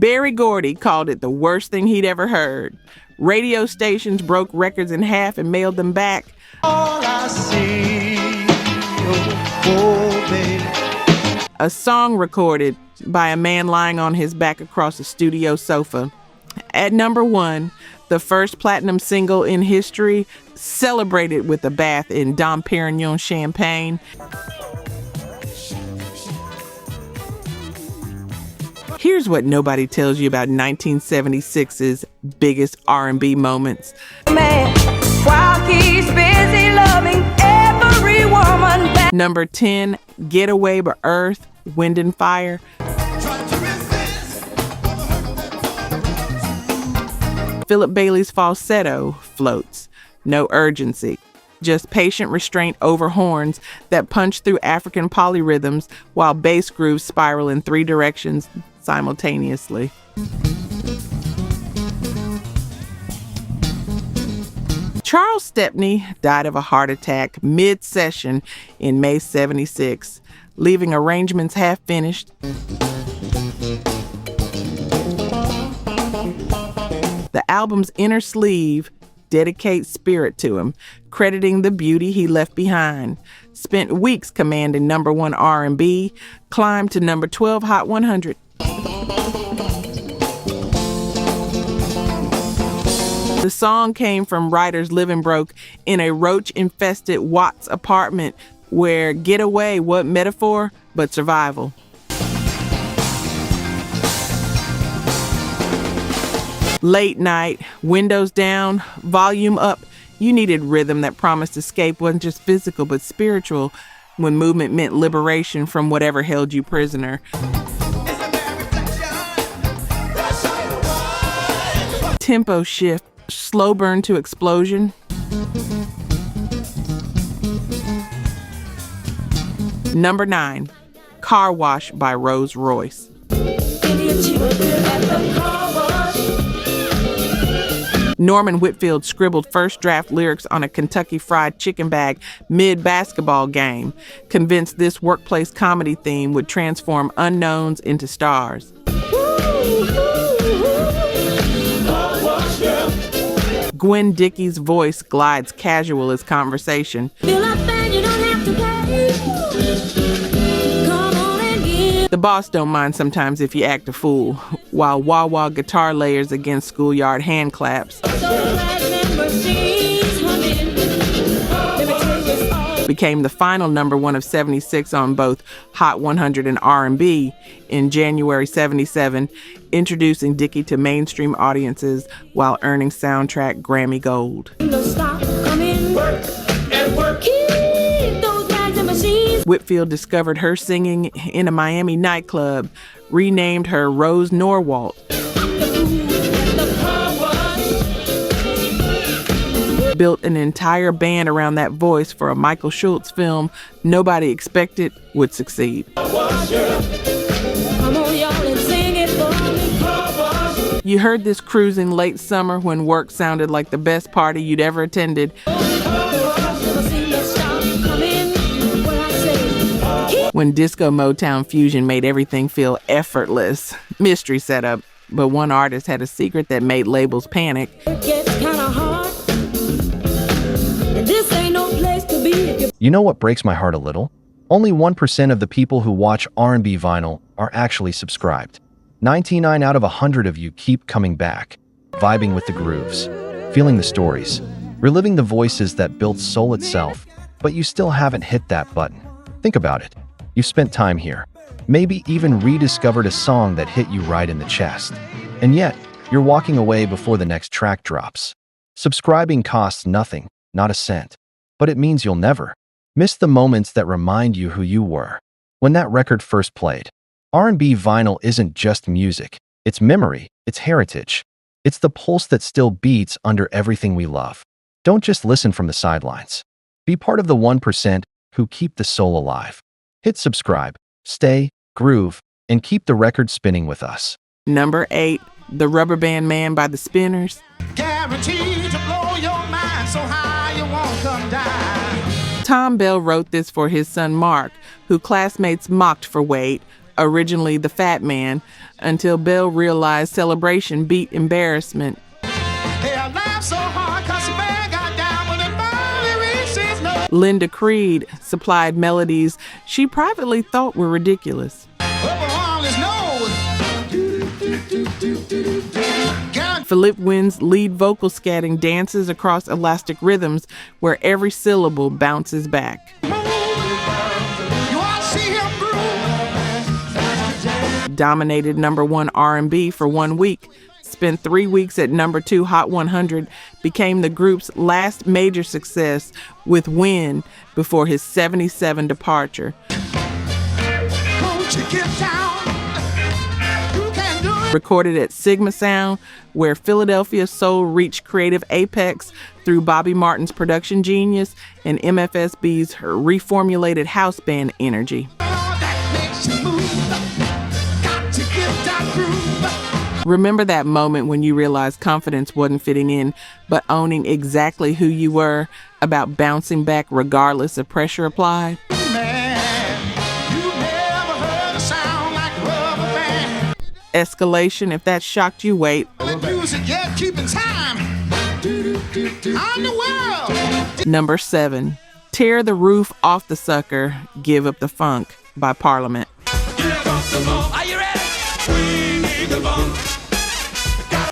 Berry Gordy called it the worst thing he'd ever heard. Radio stations broke records in half and mailed them back. All I see, oh, baby. A song recorded by a man lying on his back across a studio sofa. At number 1, the first platinum single in history, celebrated with a bath in Dom Perignon champagne. Here's what nobody tells you about 1976's biggest R&B moments. Man, while he's busy loving every woman. Number 10, Getaway by Earth, Wind and Fire. Philip Bailey's falsetto floats. No urgency. Just patient restraint over horns that punch through African polyrhythms while bass grooves spiral in 3 directions simultaneously. Charles Stepney died of a heart attack mid-session in May 76, leaving arrangements half finished. The album's inner sleeve dedicates Spirit to him, crediting the beauty he left behind. Spent weeks commanding number 1 R&B, climbed to number 12 Hot 100. The song came from writers living broke in a roach-infested Watts apartment where getaway wasn't metaphor, but survival. Late night, windows down, volume up. You needed rhythm that promised escape wasn't just physical but spiritual, when movement meant liberation from whatever held you prisoner. Tempo shift, slow burn to explosion. Number 9, Car Wash by Rose Royce. Norman Whitfield scribbled first draft lyrics on a Kentucky Fried Chicken bag mid-basketball game, convinced this workplace comedy theme would transform unknowns into stars. Gwen Dickey's voice glides casual as conversation. The boss don't mind sometimes if you act a fool, while wah-wah guitar layers against schoolyard hand claps. Became the final number 1 of 76 on both Hot 100 and R&B in January 77, introducing Dickey to mainstream audiences while earning soundtrack Grammy Gold. Whitfield discovered her singing in a Miami nightclub, renamed her Rose Norwalt. Built an entire band around that voice for a Michael Schultz film nobody expected would succeed. You heard this cruising late summer when work sounded like the best party you'd ever attended. When disco Motown fusion made everything feel effortless. Mystery setup, but one artist had a secret that made labels panic. You know what breaks my heart a little? Only 1% of the people who watch R&B vinyl are actually subscribed. 99 out of 100 of you keep coming back, vibing with the grooves, feeling the stories, reliving the voices that built soul itself, but you still haven't hit that button. Think about it. You've spent time here, maybe even rediscovered a song that hit you right in the chest. And yet, you're walking away before the next track drops. Subscribing costs nothing, not a cent. But it means you'll never miss the moments that remind you who you were when that record first played. R&B vinyl isn't just music. It's memory, it's heritage. It's the pulse that still beats under everything we love. Don't just listen from the sidelines. Be part of the 1% who keep the soul alive. Hit subscribe, stay, groove, and keep the record spinning with us. Number 8, The Rubberband Man by the Spinners. Guaranteed to blow your mind so high you won't come down. Tom Bell wrote this for his son Mark, who classmates mocked for weight, originally the Fat Man, until Bell realized celebration beat embarrassment. Hey, I laughed so hard 'cause the man got down when it finally reached his nose. Linda Creed supplied melodies she privately thought were ridiculous. Over on his nose. Philip Wynn's lead vocal scatting dances across elastic rhythms where every syllable bounces back. You ought to see him groove. Dominated #1 R&B for 1 week, spent 3 weeks at #2 Hot 100, became the group's last major success with Wynn before his '77 departure. Won't you get down? You can do it. Recorded at Sigma Sound, where Philadelphia soul reached creative apex through Bobby Martin's production genius and MFSB's reformulated house band energy. That makes you move. Got to get that groove. Remember that moment when you realized confidence wasn't fitting in, but owning exactly who you were, about bouncing back regardless of pressure applied? Man, you never heard a sound like Rubberband. Escalation, if that shocked you, wait. The music, yeah, keeping time. On the world. #7, Tear the Roof Off the Sucker, Give Up the Funk by Parliament. Are you ready? We need the bump.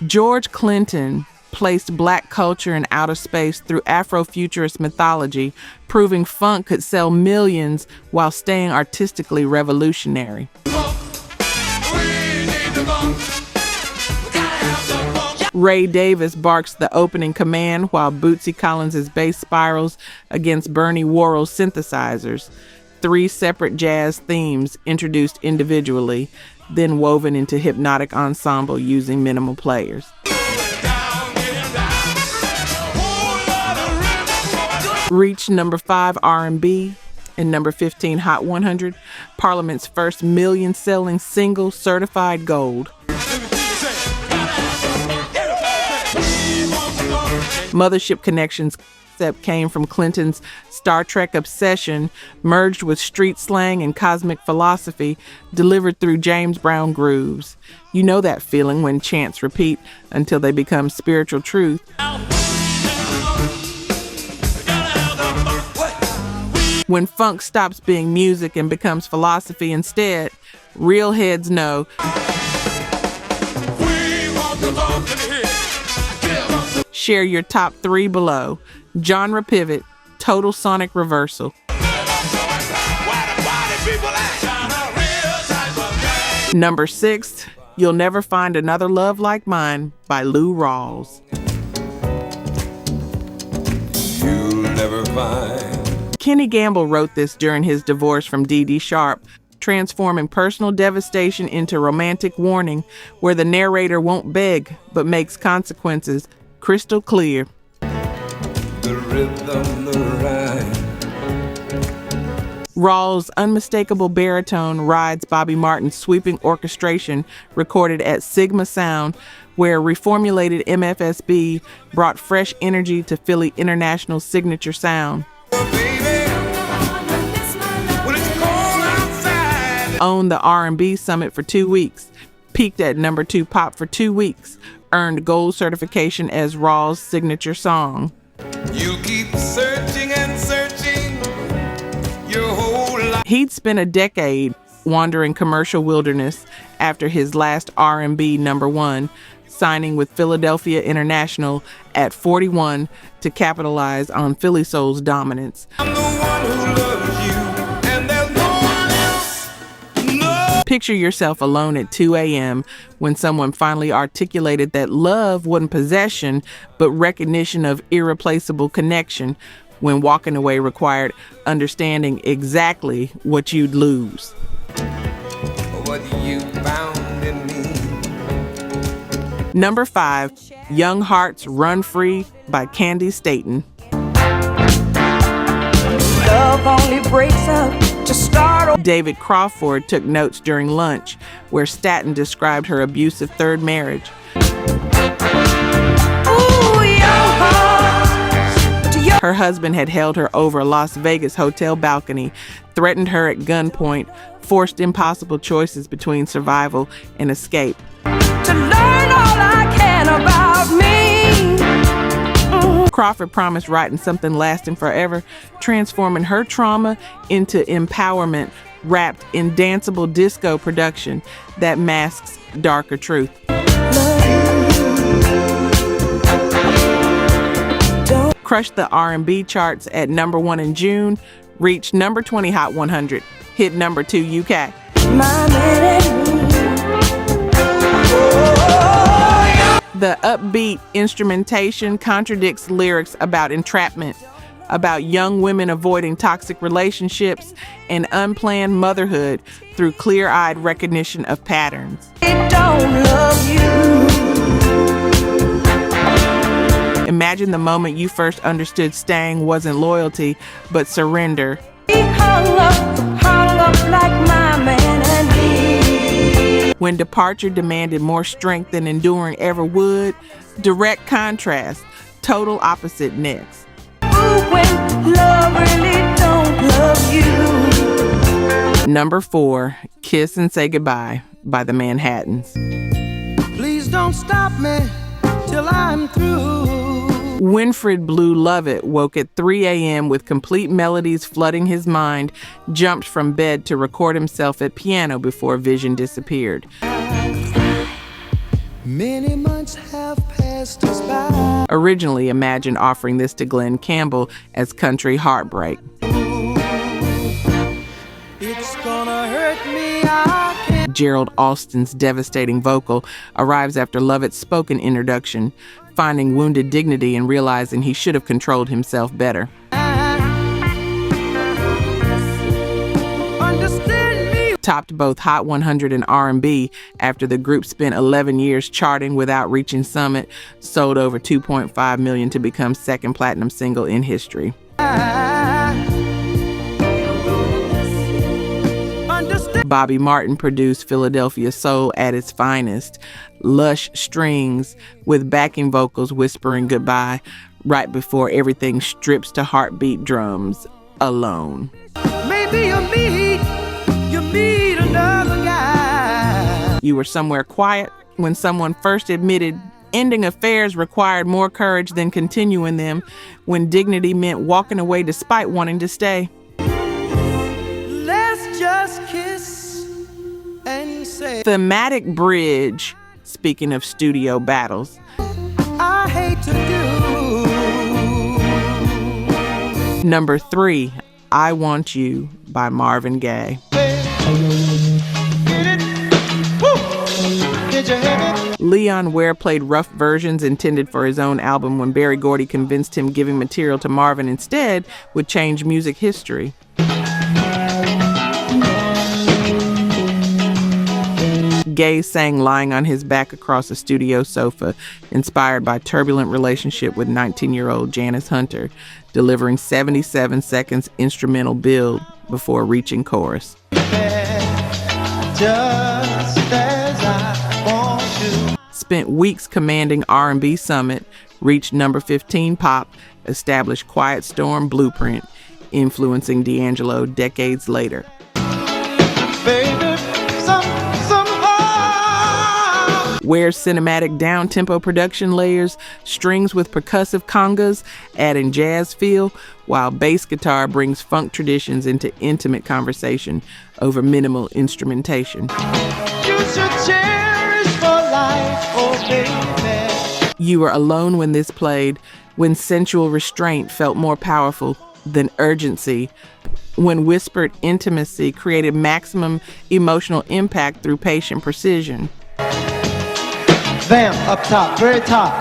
George Clinton placed black culture in outer space through Afrofuturist mythology, proving funk could sell millions while staying artistically revolutionary. Ray Davis barks the opening command while Bootsy Collins' bass spirals against Bernie Worrell's synthesizers. 3 separate jazz themes introduced individually, then woven into hypnotic ensemble using minimal players. Reached #5 R&B and #15 Hot 100, Parliament's first million-selling single, certified gold. Mothership Connections concept came from Clinton's Star Trek obsession, merged with street slang and cosmic philosophy, delivered through James Brown grooves. You know that feeling when chants repeat until they become spiritual truth. When funk stops being music and becomes philosophy instead, real heads know. Share your top 3 below. Genre pivot, total sonic reversal. #6, You'll Never Find Another Love Like Mine by Lou Rawls. You'll never find. Kenny Gamble wrote this during his divorce from Dee Dee Sharp, transforming personal devastation into romantic warning, where the narrator won't beg but makes consequences crystal clear. The rhythm, the rhyme. Rawls' unmistakable baritone rides Bobby Martin's sweeping orchestration, recorded at Sigma Sound, where reformulated MFSB brought fresh energy to Philly International's signature sound. Owned the R&B Summit for 2 weeks, peaked at #2 Pop for 2 weeks, earned gold certification as Rawls' signature song. You keep searching and searching your whole life. He'd spent a decade wandering commercial wilderness after his last R&B #1, signing with Philadelphia International at 41 to capitalize on Philly Soul's dominance. I'm the one who loves you, and there's no one else. No. Picture yourself alone at 2 a.m. when someone finally articulated that love wasn't possession, but recognition of irreplaceable connection, when walking away required understanding exactly what you'd lose. What you found in me. #5, Young Hearts Run Free by Candy Staton. Love only breaks up to start. David Crawford took notes during lunch, where Staton described her abusive third marriage. Ooh, young hearts, but young Her husband had held her over a Las Vegas hotel balcony, threatened her at gunpoint, forced impossible choices between survival and escape. To learn all I can about me. Crawford promised writing something lasting forever, transforming her trauma into empowerment wrapped in danceable disco production that masks darker truth. Crushed the R&B charts at #1 in June, reached number 20 Hot 100, hit number 2 UK. The upbeat instrumentation contradicts lyrics about entrapment, about young women avoiding toxic relationships and unplanned motherhood through clear-eyed recognition of patterns. It don't love you. Imagine the moment you first understood staying wasn't loyalty, but surrender. He hung up like my man and me. When departure demanded more strength than enduring ever would, direct contrast, total opposite next. Ooh, when love really don't love you. Number 4, Kiss and Say Goodbye by the Manhattans. Please don't stop me till I'm through. Winfred Blue Lovett woke at 3 a.m. with complete melodies flooding his mind, jumped from bed to record himself at piano before vision disappeared. Many months have passed us by. Originally imagined offering this to Glenn Campbell as Country Heartbreak. It's gonna hurt me, I can't. Gerald Alston's devastating vocal arrives after Lovett's spoken introduction, finding wounded dignity and realizing he should have controlled himself better. Understand me. Topped both Hot 100 and R&B after the group spent 11 years charting without reaching summit, sold over 2.5 million to become second platinum single in history. Bobby Martin produced Philadelphia Soul at its finest. Lush strings with backing vocals whispering goodbye right before everything strips to heartbeat drums alone. Maybe you meet another guy. You were somewhere quiet when someone first admitted ending affairs required more courage than continuing them, when dignity meant walking away despite wanting to stay. Let's just kiss and say Thematic bridge, speaking of studio battles. I hate to do. Number 3, I Want You by Marvin Gaye. Leon Ware played rough versions intended for his own album when Berry Gordy convinced him giving material to Marvin instead would change music history. Gaye sang lying on his back across a studio sofa, inspired by turbulent relationship with 19-year-old Janice Hunter, delivering 77 seconds instrumental build before reaching chorus. Just as I want to. Spent weeks commanding R&B Summit, reached number 15 pop, established Quiet Storm blueprint, influencing D'Angelo decades later. Baby, Ware's cinematic down-tempo production layers strings with percussive congas, adding jazz feel, while bass guitar brings funk traditions into intimate conversation over minimal instrumentation. you should cherish for life, oh baby. You were alone when this played, when sensual restraint felt more powerful than urgency, when whispered intimacy created maximum emotional impact through patient precision. Bam, up top, very top.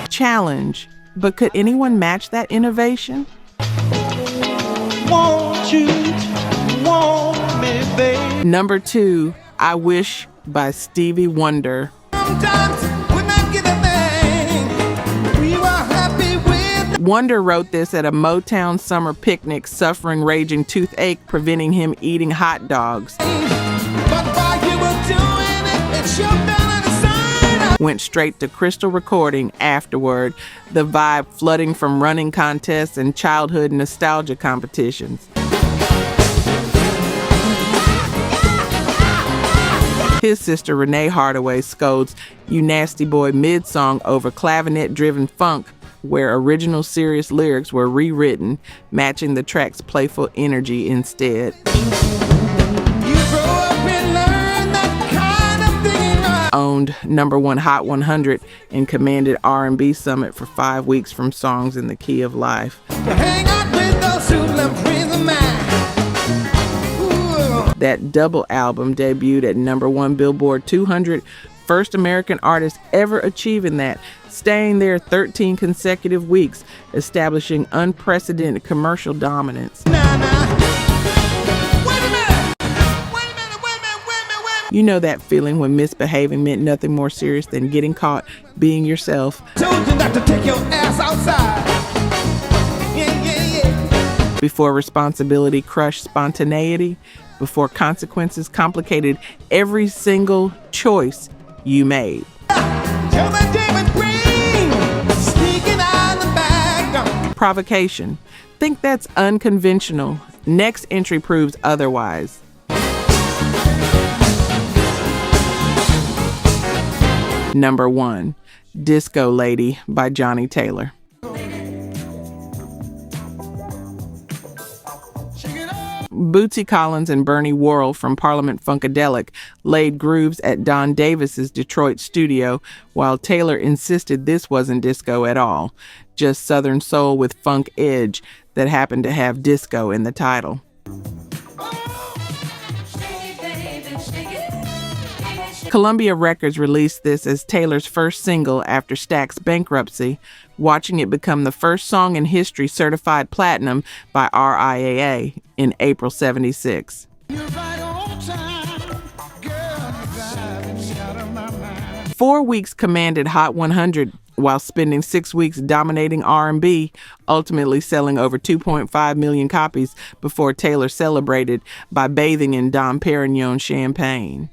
Challenge, but could anyone match that innovation? Want you, want me, babe. Number 2, I Wish by Stevie Wonder. Sometimes when I get a thing, we were happy with. Wonder wrote this at a Motown summer picnic, suffering raging toothache preventing him eating hot dogs. But while you were doing it, it's your better. went straight to crystal recording afterward, the vibe flooding from running contests and childhood nostalgia competitions. His sister Renee Hardaway scolds "You Nasty Boy" mid-song over clavinet-driven funk, where original serious lyrics were rewritten, matching the track's playful energy instead. Owned #1 Hot 100 and commanded R&B Summit for 5 weeks from Songs in the Key of Life. That double album debuted at #1 Billboard 200, first American artist ever achieving that, staying there 13 consecutive weeks, establishing unprecedented commercial dominance. You know that feeling when misbehaving meant nothing more serious than getting caught being yourself. Told you not to take your ass outside. Before responsibility crushed spontaneity, before consequences complicated every single choice you made. Provocation. Think that's unconventional. Next entry proves otherwise. #1, Disco Lady by Johnny Taylor. Bootsy Collins and Bernie Worrell from Parliament Funkadelic laid grooves at Don Davis's Detroit studio, while Taylor insisted this wasn't disco at all, just Southern soul with funk edge that happened to have disco in the title. Columbia Records released this as Taylor's first single after Stack's bankruptcy, watching it become the first song in history certified platinum by RIAA in April '76. 4 weeks commanded Hot 100 while spending 6 weeks dominating R&B, ultimately selling over 2.5 million copies before Taylor celebrated by bathing in Dom Perignon champagne.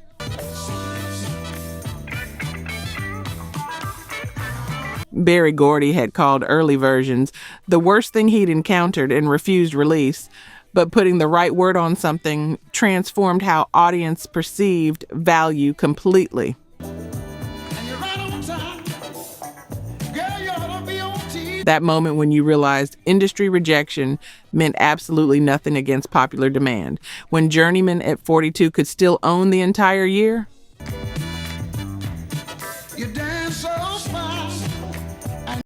Berry Gordy had called early versions the worst thing he'd encountered and refused release, but putting the right word on something transformed how audience perceived value completely. That moment when you realized industry rejection meant absolutely nothing against popular demand. When Journeyman at 42 could still own the entire year,